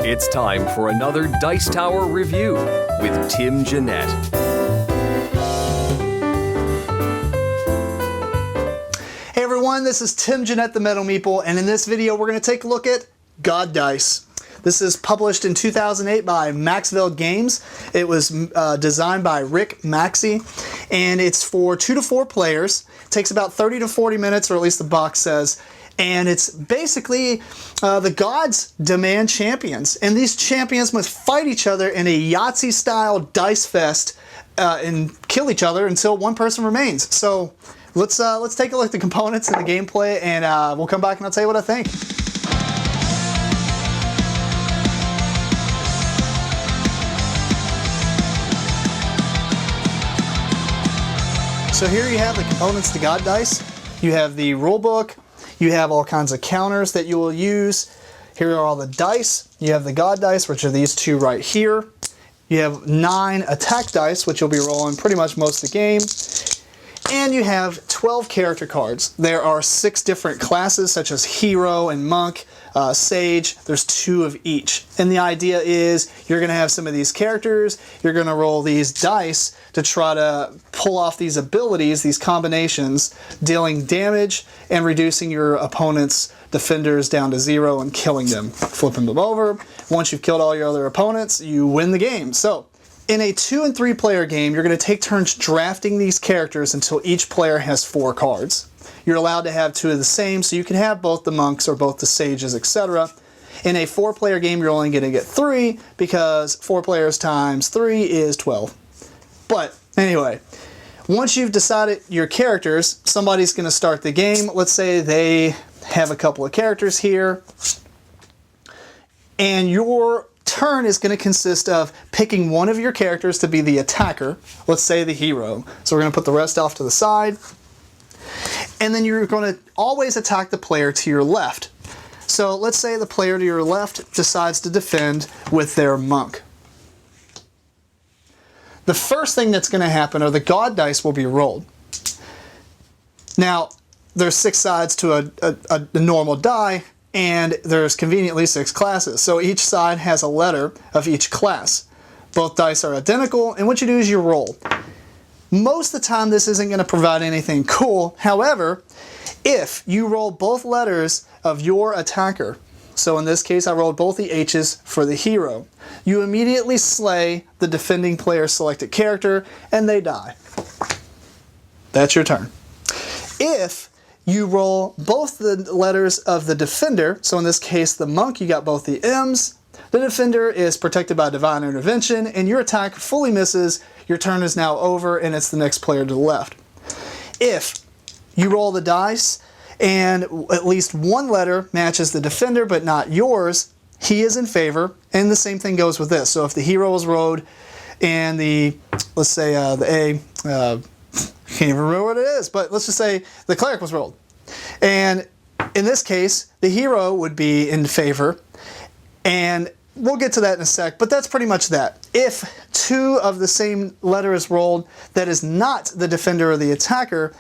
It's time for another Dice Tower review with Tim Jennette. Hey everyone, this is Tim Jennette, the Metal Meeple, and in this video we're going to take a look at God Dice. This is published in 2008 by Maxwell Games. It was designed by Rick Maxey, and it's for 2 to 4 players. It takes about 30 to 40 minutes, or at least the box says. And it's basically the gods demand champions, and these champions must fight each other in a Yahtzee-style dice fest and kill each other until one person remains. So let's take a look at the components and the gameplay, and we'll come back and I'll tell you what I think. So here you have the components to God Dice. You have the rule book. You have all kinds of counters that you will use. Here are all the dice. You have the God Dice, which are these two right here. You have 9 attack dice, which you'll be rolling pretty much most of the game. And you have 12 character cards. There are 6 different classes, such as Hero and Monk, Sage. There's 2 of each. And the idea is you're going to have some of these characters. You're going to roll these dice to try to pull off these abilities, these combinations, dealing damage and reducing your opponent's defenders down to 0 and killing them, flipping them over. Once you've killed all your other opponents, you win the game. So in a 2 and 3 player game, you're going to take turns drafting these characters until each player has 4 cards. You're allowed to have 2 of the same, so you can have both the monks or both the sages, etc. In a 4-player game, you're only going to get 3 because 4 players times 3 is 12. But anyway, once you've decided your characters, somebody's going to start the game. Let's say they have a couple of characters here, and your turn is going to consist of picking one of your characters to be the attacker. Let's say the hero. So we're going to put the rest off to the side. And then you're going to always attack the player to your left. So let's say the player to your left decides to defend with their monk. The first thing that's going to happen are the God Dice will be rolled. Now, there's 6 sides to a normal die, and there's conveniently 6 classes. So each side has a letter of each class. Both dice are identical, and what you do is you roll. Most of the time this isn't going to provide anything cool. However, if you roll both letters of your attacker, so in this case I rolled both the H's for the hero, you immediately slay the defending player's selected character and they die. That's your turn. If you roll both the letters of the defender, so in this case the monk, you got both the M's, the defender is protected by divine intervention, and your attack fully misses. Your turn is now over, and it's the next player to the left. If you roll the dice, and at least one letter matches the defender, but not yours, he is in favor, and the same thing goes with this. So if the hero is rolled, and let's say the A, can't even remember what it is, but let's just say the cleric was rolled. And in this case, the hero would be in favor, and we'll get to that in a sec, but that's pretty much that. If 2 of the same letter is rolled that is not the defender or the attacker,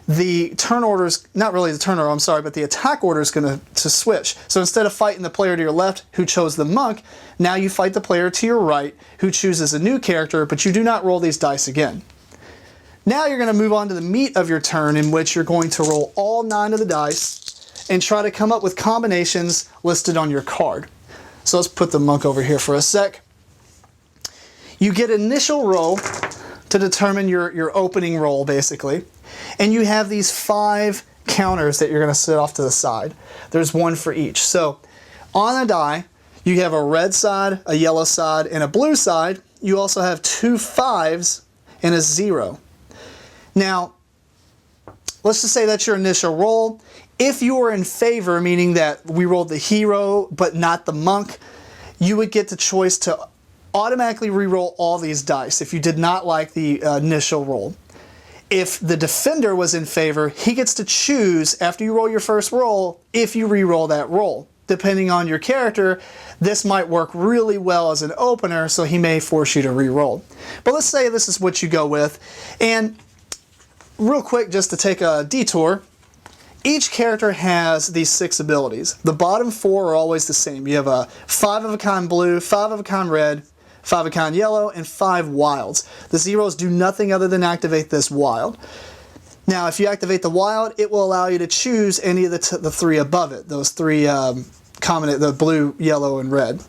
the turn order's, not really the turn order, I'm sorry, but the attack order is going to switch. So instead of fighting the player to your left who chose the monk, now you fight the player to your right who chooses a new character, but you do not roll these dice again. Now you're going to move on to the meat of your turn, in which you're going to roll all 9 of the dice and try to come up with combinations listed on your card. So let's put the monk over here for a sec. You get initial roll to determine your opening roll, basically. And you have these 5 counters that you're going to set off to the side. There's 1 for each. So on a die, you have a red side, a yellow side, and a blue side. You also have 2 5s and a 0. Now, let's just say that's your initial roll. If you were in favor, meaning that we rolled the hero but not the monk, you would get the choice to automatically re-roll all these dice if you did not like the initial roll. If the defender was in favor, he gets to choose, after you roll your first roll, if you re-roll that roll. Depending on your character, this might work really well as an opener, so he may force you to re-roll. But let's say this is what you go with. And real quick, just to take a detour, Each character has these 6 abilities. The bottom 4 are always the same. You have a 5 of a kind blue, 5 of a kind red, 5 of a kind yellow, and 5 wilds. The zeros do nothing other than activate this wild. Now, if you activate the wild, it will allow you to choose any of the 3 above it. Those 3 the blue, yellow, and red.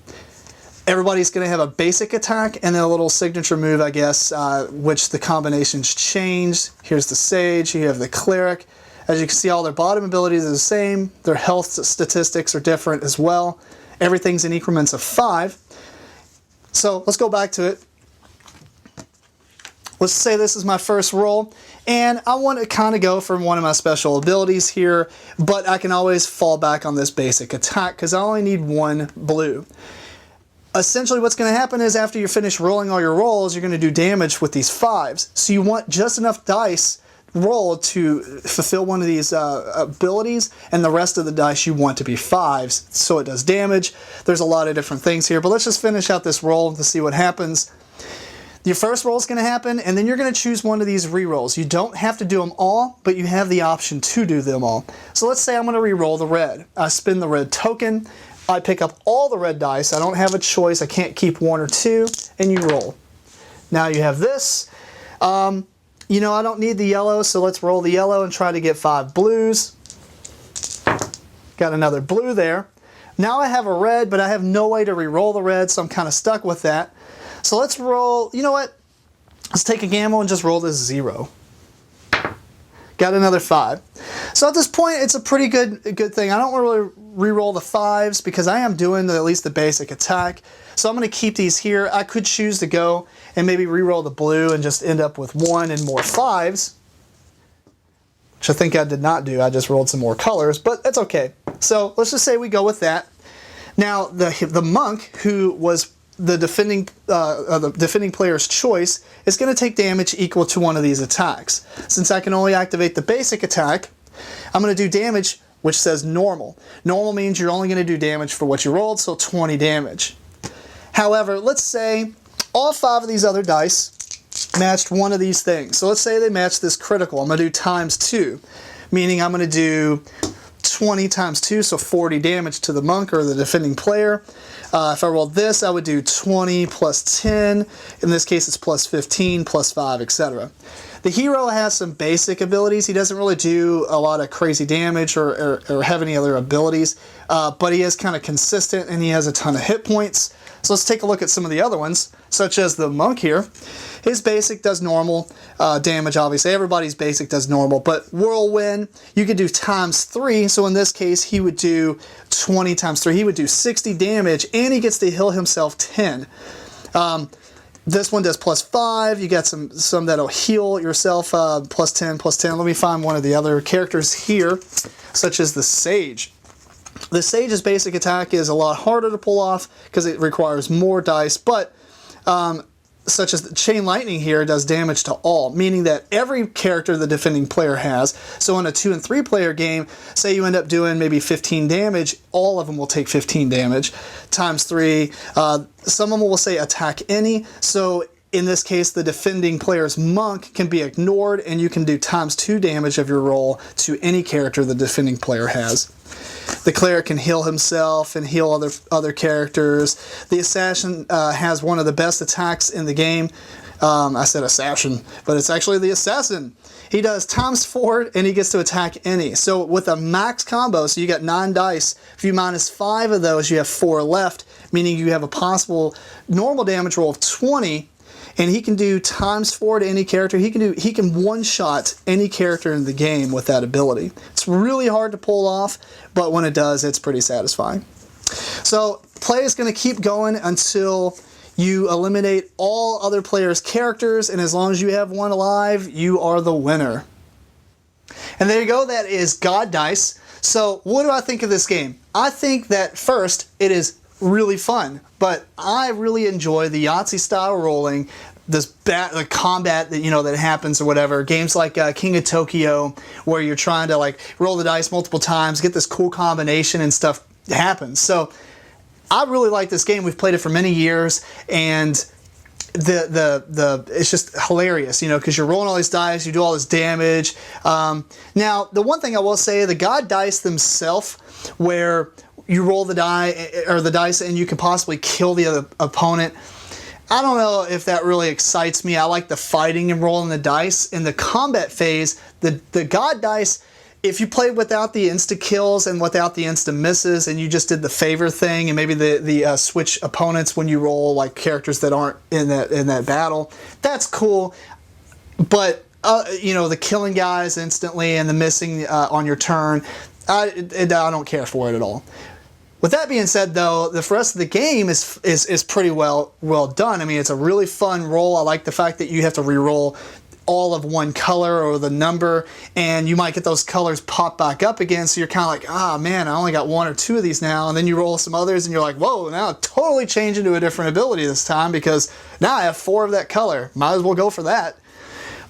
Everybody's going to have a basic attack and then a little signature move, I guess, which the combinations change. Here's the Sage, you have the Cleric. As you can see, all their bottom abilities are the same. Their health statistics are different as well. Everything's in increments of 5. So let's go back to it. Let's say this is my first roll, and I want to kind of go for one of my special abilities here, but I can always fall back on this basic attack because I only need 1 blue. Essentially what's going to happen is after you finish rolling all your rolls, you're going to do damage with these 5s. So you want just enough dice rolled to fulfill one of these abilities, and the rest of the dice you want to be 5s so it does damage. There's a lot of different things here, but let's just finish out this roll to see what happens. Your first roll is going to happen, and then you're going to choose one of these re-rolls. You don't have to do them all, but you have the option to do them all. So let's say I'm going to re-roll the red. I spin the red token, I pick up all the red dice, I don't have a choice, I can't keep 1 or 2, and you roll. Now you have this. You know, I don't need the yellow, so let's roll the yellow and try to get 5 blues. Got another blue there. Now I have a red, but I have no way to re-roll the red, so I'm kind of stuck with that. So let's roll, you know what? Let's take a gamble and just roll this 0. Got another 5. So at this point, it's a pretty good thing. I don't really re-roll the 5s because I am doing at least the basic attack. So I'm going to keep these here. I could choose to go and maybe re-roll the blue and just end up with 1 and more 5s, which I think I did not do. I just rolled some more colors, but that's okay. So let's just say we go with that. Now the monk, who was the defending player's choice, is going to take damage equal to one of these attacks. Since I can only activate the basic attack, I'm going to do damage which says normal. Normal means you're only going to do damage for what you rolled, so 20 damage. However, let's say all 5 of these other dice matched one of these things. So let's say they match this critical. I'm going to do times 2, meaning I'm going to do 20 times 2, so 40 damage to the monk or the defending player. If I rolled this, I would do 20 plus 10. In this case, it's plus 15, plus 5, etc. The hero has some basic abilities. He doesn't really do a lot of crazy damage or have any other abilities, but he is kind of consistent and he has a ton of hit points. So let's take a look at some of the other ones, such as the monk here. His basic does normal damage, obviously. Everybody's basic does normal, but whirlwind, you could do times 3. So in this case, he would do 20 times 3. He would do 60 damage, and he gets to heal himself 10. This one does plus 5. You got some that'll heal yourself plus 10, plus 10. Let me find one of the other characters here, such as the Sage. The Sage's basic attack is a lot harder to pull off because it requires more dice, but such as the Chain Lightning here does damage to all, meaning that every character the defending player has. So in a 2 and 3 player game, say you end up doing maybe 15 damage, all of them will take 15 damage times 3. Some of them will say attack any. So in this case, the defending player's monk can be ignored, and you can do times 2 damage of your roll to any character the defending player has. The cleric can heal himself and heal other characters. The assassin has one of the best attacks in the game. I said assassin, but it's actually the assassin. He does times 4 and he gets to attack any. So with a max combo, so you got 9 dice. If you minus 5 of those, you have 4 left, meaning you have a possible normal damage roll of 20. And he can do times 4 to any character. He can one-shot any character in the game with that ability. It's really hard to pull off, but when it does, it's pretty satisfying. So play is going to keep going until you eliminate all other players' characters, and as long as you have one alive, you are the winner. And there you go. That is God Dice. So what do I think of this game? I think that first, it is really fun, but I really enjoy the Yahtzee style rolling, the combat that that happens or whatever. Games like King of Tokyo, where you're trying to like roll the dice multiple times, get this cool combination and stuff happens. So I really like this game. We've played it for many years, and it's just hilarious, because you're rolling all these dice, you do all this damage. Now, the one thing I will say, the God dice themselves, where you roll the dice and you can possibly kill the other opponent, I don't know if that really excites me. I like the fighting and rolling the dice. In the combat phase, the God dice, if you played without the insta kills and without the insta misses, and you just did the favor thing, and maybe the switch opponents when you roll like characters that aren't in that battle, that's cool. But the killing guys instantly and the missing on your turn, I don't care for it at all. With that being said, though, the rest of the game is pretty well done. I mean, it's a really fun roll. I like the fact that you have to re-roll all of one color or the number, and you might get those colors pop back up again, so you're kind of like, ah, man, I only got one or two of these now, and then you roll some others and you're like, whoa, now it totally changed into a different ability this time because now I have 4 of that color. Might as well go for that.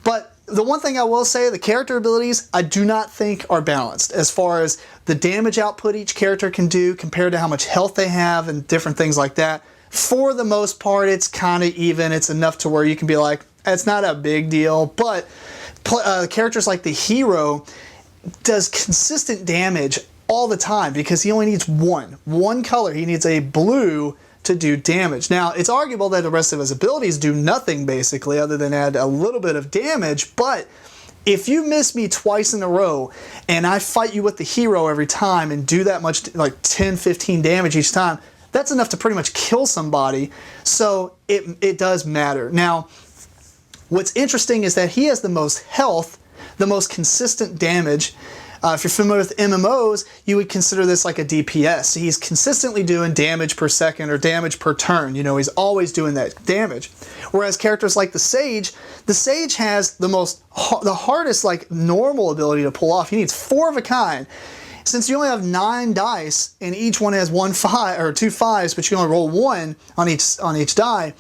But the one thing I will say, the character abilities I do not think are balanced as far as the damage output each character can do compared to how much health they have and different things like that. For the most part, it's kind of even. It's enough to where you can be like, it's not a big deal. But characters like the hero does consistent damage all the time because he only needs one color. He needs a blue to do damage. Now, it's arguable that the rest of his abilities do nothing basically other than add a little bit of damage, but if you miss me twice in a row and I fight you with the hero every time and do that much, like 10, 15 damage each time, that's enough to pretty much kill somebody, so it does matter. Now, what's interesting is that he has the most health, the most consistent damage. If you're familiar with MMOs, you would consider this like a DPS. He's consistently doing damage per second or damage per turn. He's always doing that damage. Whereas characters like the Sage has the hardest like normal ability to pull off. He needs 4 of a kind. Since you only have 9 dice and each one has 1 5 or 2 5s, but you can only roll 1 on each die,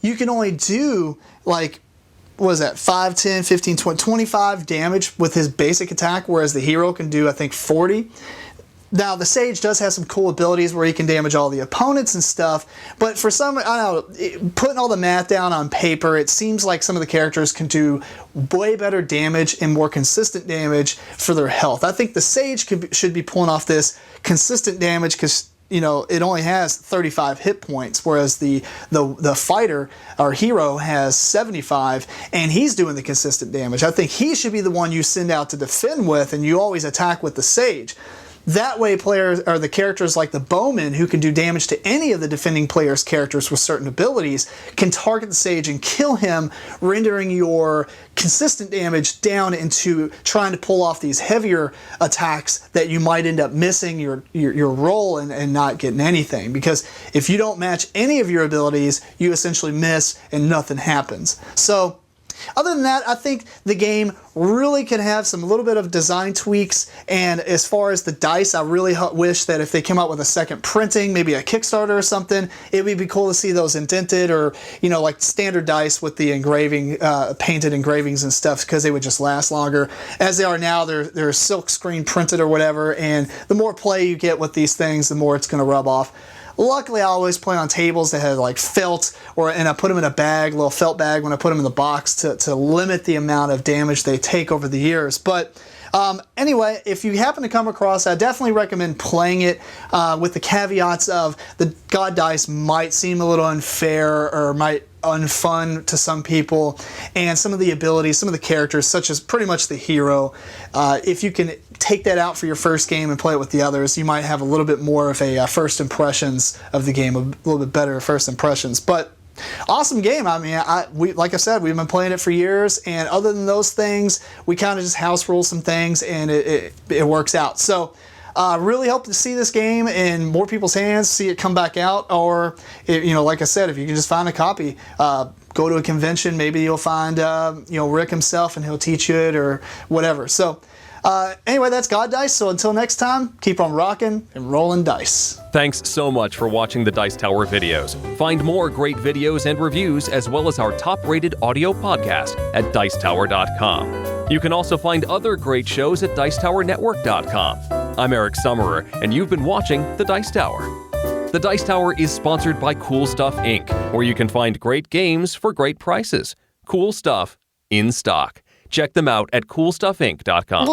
you can only do like, what is that, 5, 10, 15, 20, 25 damage with his basic attack, whereas the hero can do, I think, 40. Now, the Sage does have some cool abilities where he can damage all the opponents and stuff, but for some, I don't know, putting all the math down on paper, it seems like some of the characters can do way better damage and more consistent damage for their health. I think the Sage should be pulling off this consistent damage because it only has 35 hit points, whereas the fighter, our hero, has 75, and he's doing the consistent damage. I think he should be the one you send out to defend with, and you always attack with the Sage. That way, players or the characters like the Bowman, who can do damage to any of the defending player's characters with certain abilities, can target the Sage and kill him, rendering your consistent damage down into trying to pull off these heavier attacks that you might end up missing your roll and not getting anything. Because if you don't match any of your abilities, you essentially miss and nothing happens. So, other than that, I think the game really could have some little bit of design tweaks, and as far as the dice, I really wish that if they came out with a second printing, maybe a Kickstarter or something, it would be cool to see those indented or, like standard dice with the engraving, painted engravings and stuff, because they would just last longer. As they are now, they're silk screen printed or whatever, and the more play you get with these things, the more it's going to rub off. Luckily, I always play on tables that had like felt, and I put them in a bag, little felt bag when I put them in the box to limit the amount of damage they take over the years. But anyway, if you happen to come across, I definitely recommend playing it with the caveats of the God dice might seem a little unfair or might unfun to some people, and some of the abilities, some of the characters, such as pretty much the hero, if you can take that out for your first game and play it with the others, you might have a little bit more of a first impressions of the game, a little bit better first impressions. But awesome game. I mean, like I said, we've been playing it for years, and other than those things, we kind of just house rule some things, and it works out. So really hope to see this game in more people's hands, see it come back out, or like I said, if you can just find a copy, go to a convention, maybe you'll find Rick himself and he'll teach you it or whatever. So anyway, that's God Dice. So until next time, keep on rocking and rolling dice. Thanks so much for watching the Dice Tower videos. Find more great videos and reviews, as well as our top-rated audio podcast at Dicetower.com. You can also find other great shows at Dicetowernetwork.com. I'm Eric Summerer, and you've been watching The Dice Tower. The Dice Tower is sponsored by Cool Stuff Inc., where you can find great games for great prices. Cool stuff in stock. Check them out at coolstuffinc.com.